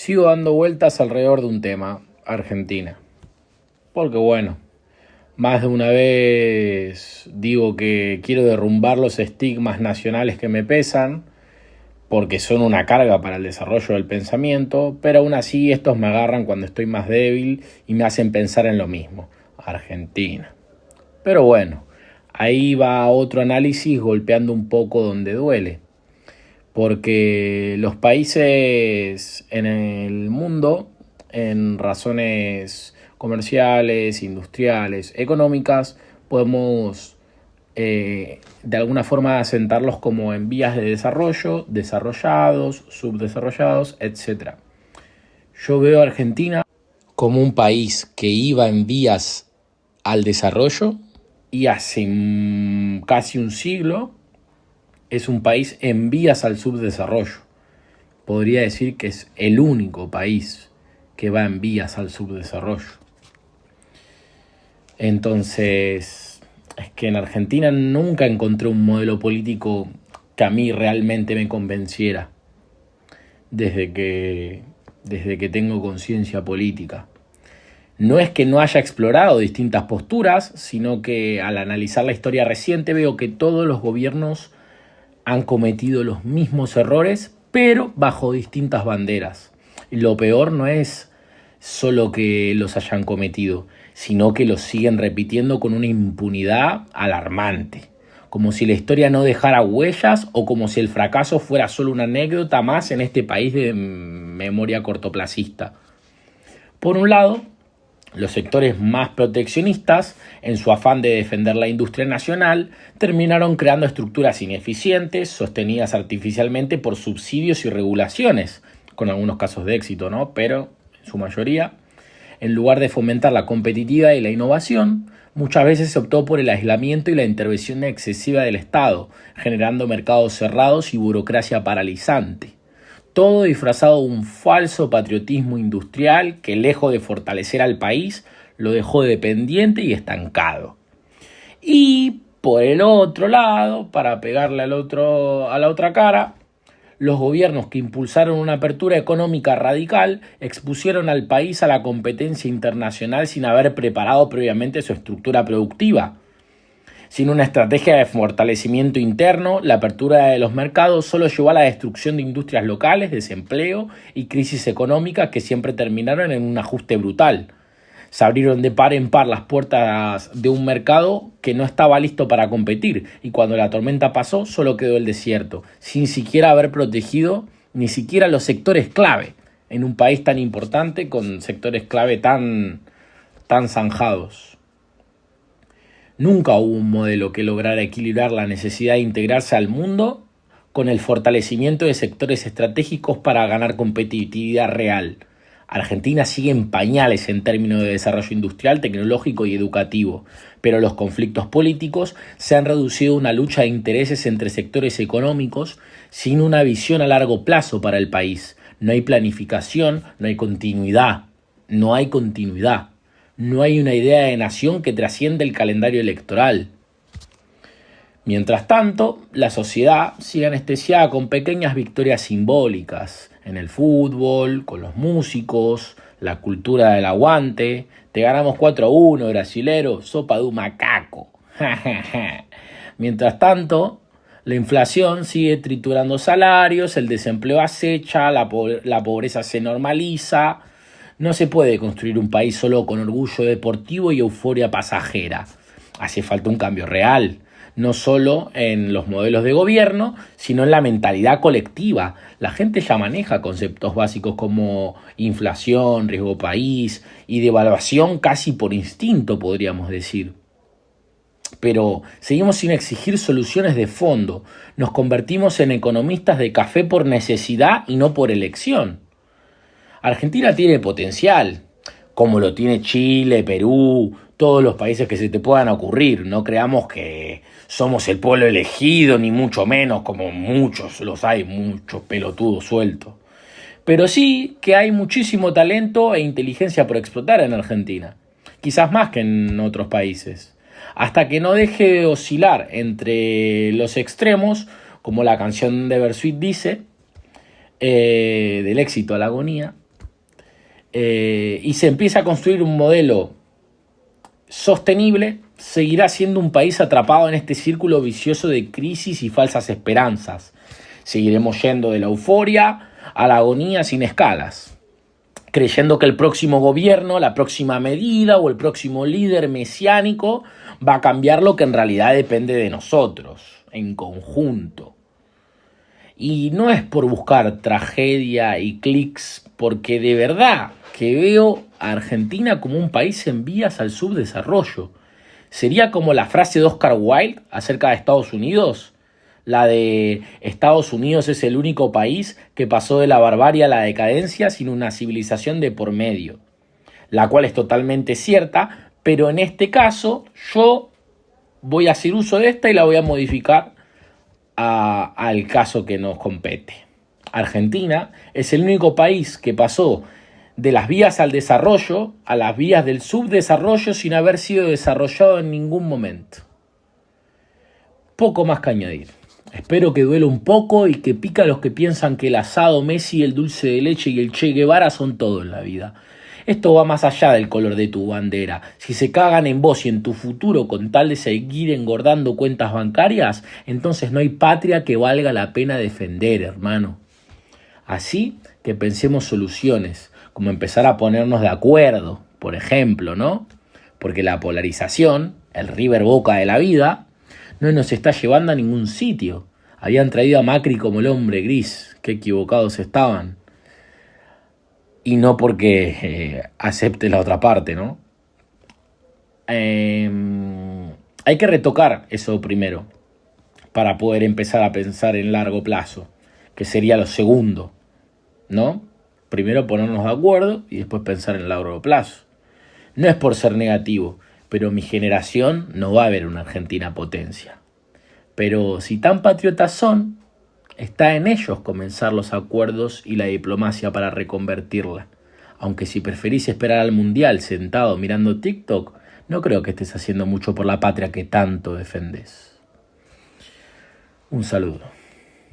Sigo dando vueltas alrededor de un tema, Argentina. Porque bueno, más de una vez digo que quiero derrumbar los estigmas nacionales que me pesan, porque son una carga para el desarrollo del pensamiento, pero aún así estos me agarran cuando estoy más débil y me hacen pensar en lo mismo, Argentina. Pero bueno, ahí va otro análisis golpeando un poco donde duele. Porque los países en el mundo, en razones comerciales, industriales, económicas, podemos de alguna forma asentarlos como en vías de desarrollo, desarrollados, subdesarrollados, etc. Yo veo a Argentina como un país que iba en vías al desarrollo y hace casi un siglo es un país en vías al subdesarrollo. Podría decir que es el único país que va en vías al subdesarrollo. Entonces, es que en Argentina nunca encontré un modelo político que a mí realmente me convenciera desde que tengo conciencia política. No es que no haya explorado distintas posturas, sino que al analizar la historia reciente veo que todos los gobiernos han cometido los mismos errores, pero bajo distintas banderas. Y lo peor no es solo que los hayan cometido, sino que los siguen repitiendo con una impunidad alarmante. Como si la historia no dejara huellas o como si el fracaso fuera solo una anécdota más en este país de memoria cortoplacista. Por un lado, los sectores más proteccionistas, en su afán de defender la industria nacional, terminaron creando estructuras ineficientes, sostenidas artificialmente por subsidios y regulaciones, con algunos casos de éxito, ¿no? Pero, en su mayoría, en lugar de fomentar la competitividad y la innovación, muchas veces se optó por el aislamiento y la intervención excesiva del Estado, generando mercados cerrados y burocracia paralizante. Todo disfrazado de un falso patriotismo industrial que, lejos de fortalecer al país, lo dejó dependiente y estancado. Y por el otro lado, para pegarle a la otra cara, los gobiernos que impulsaron una apertura económica radical expusieron al país a la competencia internacional sin haber preparado previamente su estructura productiva. Sin una estrategia de fortalecimiento interno, la apertura de los mercados solo llevó a la destrucción de industrias locales, desempleo y crisis económicas que siempre terminaron en un ajuste brutal. Se abrieron de par en par las puertas de un mercado que no estaba listo para competir y cuando la tormenta pasó solo quedó el desierto, sin siquiera haber protegido ni siquiera los sectores clave en un país tan importante con sectores clave tan zanjados. Nunca hubo un modelo que lograra equilibrar la necesidad de integrarse al mundo con el fortalecimiento de sectores estratégicos para ganar competitividad real. Argentina sigue en pañales en términos de desarrollo industrial, tecnológico y educativo, pero los conflictos políticos se han reducido a una lucha de intereses entre sectores económicos sin una visión a largo plazo para el país. No hay planificación, no hay continuidad. No hay una idea de nación que trascienda el calendario electoral. Mientras tanto, la sociedad sigue anestesiada con pequeñas victorias simbólicas en el fútbol, con los músicos, la cultura del aguante. Te ganamos 4-1, brasilero, sopa de un macaco. Mientras tanto, la inflación sigue triturando salarios, el desempleo acecha, la pobreza se normaliza. No se puede construir un país solo con orgullo deportivo y euforia pasajera. Hace falta un cambio real, no solo en los modelos de gobierno, sino en la mentalidad colectiva. La gente ya maneja conceptos básicos como inflación, riesgo país y devaluación casi por instinto, podríamos decir. Pero seguimos sin exigir soluciones de fondo. Nos convertimos en economistas de café por necesidad y no por elección. Argentina tiene potencial, como lo tiene Chile, Perú, todos los países que se te puedan ocurrir. No creamos que somos el pueblo elegido, ni mucho menos, como muchos los hay, muchos pelotudos sueltos. Pero sí que hay muchísimo talento e inteligencia por explotar en Argentina, quizás más que en otros países. Hasta que no deje de oscilar entre los extremos, como la canción de Bersuit dice, del éxito a la agonía, y se empieza a construir un modelo sostenible, seguirá siendo un país atrapado en este círculo vicioso de crisis y falsas esperanzas. Seguiremos yendo de la euforia a la agonía sin escalas, creyendo que el próximo gobierno, la próxima medida o el próximo líder mesiánico va a cambiar lo que en realidad depende de nosotros, en conjunto. Y no es por buscar tragedia y clics, porque de verdad que veo a Argentina como un país en vías al subdesarrollo. Sería como la frase de Oscar Wilde acerca de Estados Unidos, la de Estados Unidos es el único país que pasó de la barbarie a la decadencia sin una civilización de por medio, la cual es totalmente cierta, pero en este caso yo voy a hacer uso de esta y la voy a modificar al caso que nos compete. Argentina es el único país que pasó de las vías al desarrollo a las vías del subdesarrollo sin haber sido desarrollado en ningún momento. Poco más que añadir. Espero que duela un poco y que pica a los que piensan que el asado, Messi, el dulce de leche y el Che Guevara son todo en la vida. Esto va más allá del color de tu bandera. Si se cagan en vos y en tu futuro con tal de seguir engordando cuentas bancarias, entonces no hay patria que valga la pena defender, hermano. Así que pensemos soluciones, como empezar a ponernos de acuerdo, por ejemplo, ¿no? Porque la polarización, el River Boca de la vida, no nos está llevando a ningún sitio. Habían traído a Macri como el hombre gris, qué equivocados estaban. Y no porque acepte la otra parte, ¿no? Hay que retocar eso primero para poder empezar a pensar en largo plazo, que sería lo segundo, ¿no? Primero ponernos de acuerdo y después pensar en largo plazo. No es por ser negativo, pero mi generación no va a ver una Argentina potencia. Pero si tan patriotas son, está en ellos comenzar los acuerdos y la diplomacia para reconvertirla. Aunque si preferís esperar al Mundial sentado mirando TikTok, no creo que estés haciendo mucho por la patria que tanto defendés. Un saludo.